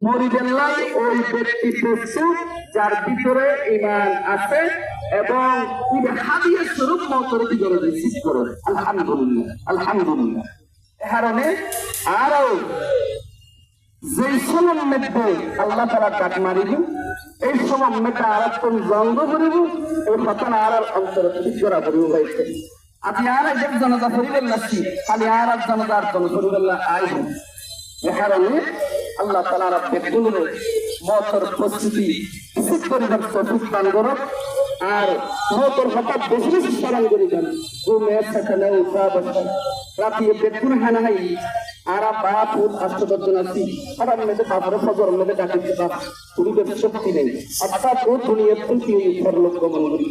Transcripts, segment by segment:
মরিবেল্লাই ওই ব্যক্তি প্রস্তুত যার ভিতরে ঈমান আছে এবং হাদিয়া স্বরূপ মওতের ভিতরে রিসিভ করে। আলহামদুলিল্লাহ আলহামদুলিল্লাহ। এ কারণে আরো যে সময় মেটে আল্লাহ তাআলা ডাক মারিব এই সময় মেটা আর কোন জঙ্গ করিব এই কথা আর অন্তরে ঠিক করা করিব ভাইকে। আপনি আর এক জনতা পরিবেল লাগছি খালি আর এক জনতার কোন পরিবেল আইব। এ কারণে আল্লাহ তাআলা ব্যক্তিগুলো মওতের প্রস্তুতি ঠিক করিবার তৌফিক দান করুন। আর মওতের হঠাৎ বেশি বেশি স্মরণ করি দেন ঘুমের সকালে উঠা বসা রাতে বেতন হানা হাই আর বাপ আষ্টদর্জন আছি আবার মেয়েতে বাপরে ফজর মেয়েতে ডাকিতে বাপ পরিবেশ শক্তি নেই অর্থাৎ ও দুনিয়ার প্রতি পরলোক গমন করি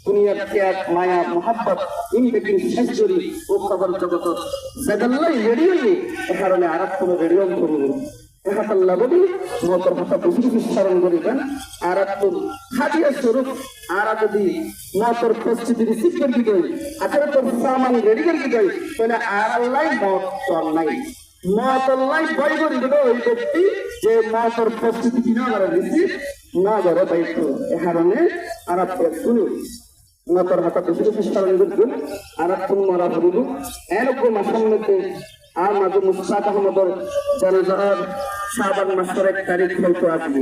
দুনিয়ার ত্যাগ মায়া মোহাব্বত ইনবেকিং শেষ করি ও খবর জগত জাগাল্লাই রেডিও নেই। এ কারণে আর কোনো রেডিও করি আল্লাহ বলি মওতের কথা বেশি বেশি স্মরণ করিবেন। আর একটু হাদিয়া স্বরূপ আর যদি মওতের প্রস্তুতি রিসিভ করবি গই আচ্ছা তোর সামান রেডি করবি গই তাহলে আর আল্লাহ মওত চল নাই মওত আল্লাহ ভয় করি দেবে ওই ব্যক্তি যে মওতের প্রস্তুতি কিনা করে রিসিভ না করে দায়িত্ব। এ কারণে আর শুনুন মওতের কথা বেশি বেশি স্মরণ করবেন। আর একটু মরা ভরিব এরকম আসামতে আর মাঝে মুস্তাক আহমদের জানাজার শাবান মাসের 1 তারিখ হয়তো আসবে।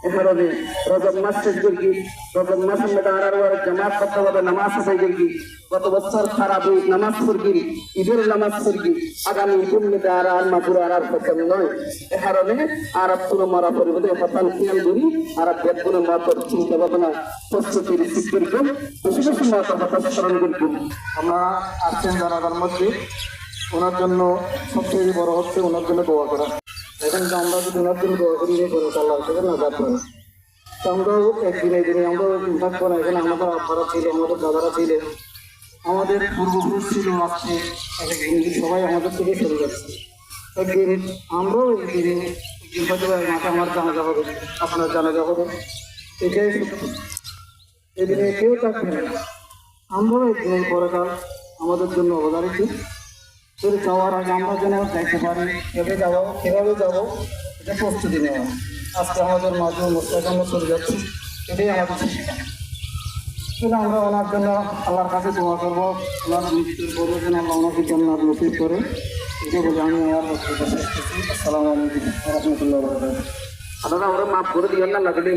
এ কারণে রজব মাস শেষ করি রজব মাসের মধ্যে আর জামাত করতে হবে নামাজ আদায় করি গত বছর খারাপ নামাজ পড়ি ঈদের নামাজ পড়ি আগামী ঈদের মধ্যে আর মাগুর আর পছন্দ নয়। এ কারণে আর পুরো মরা পরিবর্তে হতাল খেয়াল করি আর বেতনের মতর চিন্তা ভাবনা প্রস্তুতি রিসিভ করবেন বেশি বেশি মত হতাশ স্মরণ করবেন। আমরা আসছেন জানাজার মধ্যে ওনার জন্য সবচেয়ে বড় হচ্ছে ওনার জন্য দোয়া করা। এখন যে আমরা যদি ওনার জন্য দোয়া করি আল্লাহ থেকে না যাবো তো আমরাও একদিন একদিনে আমরাও থাকবো না। এখানে আমাদের আব্বারা ছিল আমাদের দাদারা ছিল আমাদের পূর্বপুরুষ ছিল আজকে সবাই আমাদের থেকে চলে যাচ্ছে। একদিন আমরাও একদিনে একদিন হয়তো মাথা আমার জানাজা হবে আপনার জানাজা হবে এটাই এদিনে কেউ থাকবে না। আমরাও একদিনের পরে কাল আমাদের জন্য অবদারিত তোর যাওয়ার আগে আমরা যেন যাইতে পারি কীভাবে যাবো এটা প্রস্তুতি নেওয়া। আজকে আমাদের মাঝে মোস্তাক আমরা চলে যাচ্ছি এটাই আমাদের শিক্ষা। তাহলে আমরা ওনার জন্য আল্লাহর কাছে দোয়া করবো ওনার মৃত্যুর পরে যেন আল্লাহ ওনাকে জান্নাত নসিব করে এটা বলে আমি আমার বক্তব্য শেষ করছি। আসসালামু আলাইকুম রাহমাতুল্লাহি ওয়া বারাকাতুহু। আপনারা ওরা মাফ করে দিবেন না লাগলে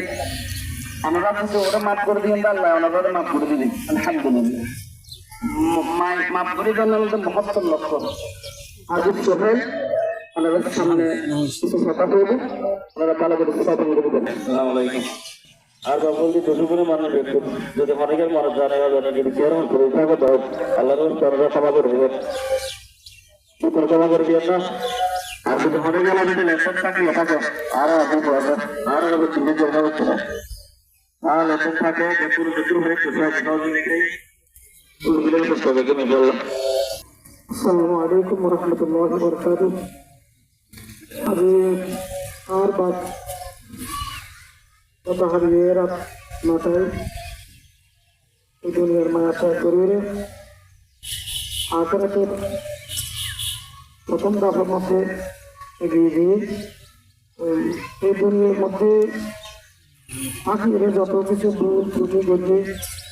আমরা কিন্তু ওরা মাফ করে দিবেন না আল্লাহ ওনারা মাফ করে দিবেন। আলহামদুলিল্লাহ মাফ করে দেন আমাদের মহত্তর লক্ষ্য। আজিব সোহেল ওনাদের সামনে কিছু কথা বলবো ওনারা ভালো করে স্থাপন করে দেবেন। আসসালামু আলাইকুম। আর বাবুল দি দুপুরে মানুষ দেখতে যদি অনেকের মানুষ জানে যদি কেয়ার করে থাকে তো আল্লাহর তরফে ক্ষমা করে দেবেন ক্ষমা করে দিবেন না। আর যদি অনেক গেলে যদি লেসন থাকে থাকে আরো আপনি করবেন আরো চিন্তা করতে হচ্ছে না আর লেসন থাকে দুপুর দুপুর হয়ে আসসালামু আলাইকুম ওয়া রাহমাতুল্লাহি ওয়া বারাকাতুহু। আজ আর বাদ কথা হারিয়ে রাত মাথায় এই দুনিয়ার মায়া ত্যাগ করে আখিরাতের প্রথম ধাপের মধ্যে এগিয়ে দিয়ে এই দুনিয়ার মধ্যে আখিরে যত কিছু ভুল ত্রুটি করছি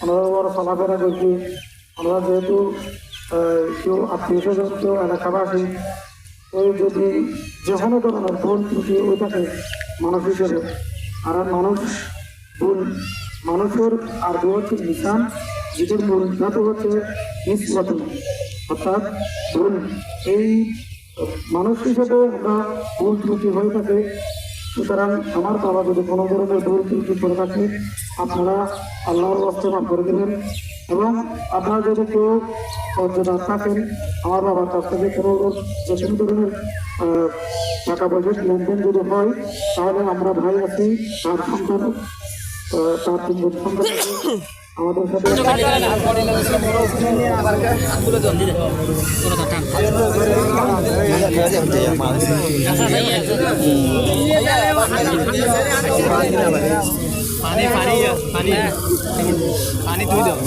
আমরা বড় চলাফেরা করছি আমরা যেহেতু কেউ আত্মীয় স্বজন কেউ এলাকাবাসী ওই যদি যে কোনো ধরনের ভুল ত্রুটি ওইটাকে মানুষ হিসেবে আর মানুষের আর হচ্ছে নিশান যেটার মূল ধাতু হচ্ছে নিষ্পতন অর্থাৎ ভুল। এই মানুষ হিসেবে আমরা ভুল ত্রুটি হয়ে থাকে। সুতরাং আমার বাবা যদি কোনো ধরনের ভুল ত্রুটি করে থাকে আপনারা আল্লাহর রাস্তে মাফ করে দেবেন এবং আপনারা যদি কেউ অর্জদার থাকেন আমার বাবার কাছ থেকে কোনো যে কোনো ধরনের টাকা পয়সার লেনদেন যদি হয় তাহলে আমরা ভাই আছি তার সন্তান তার 3 জন সন্তান আমাদের সাথে পানি তুই দাও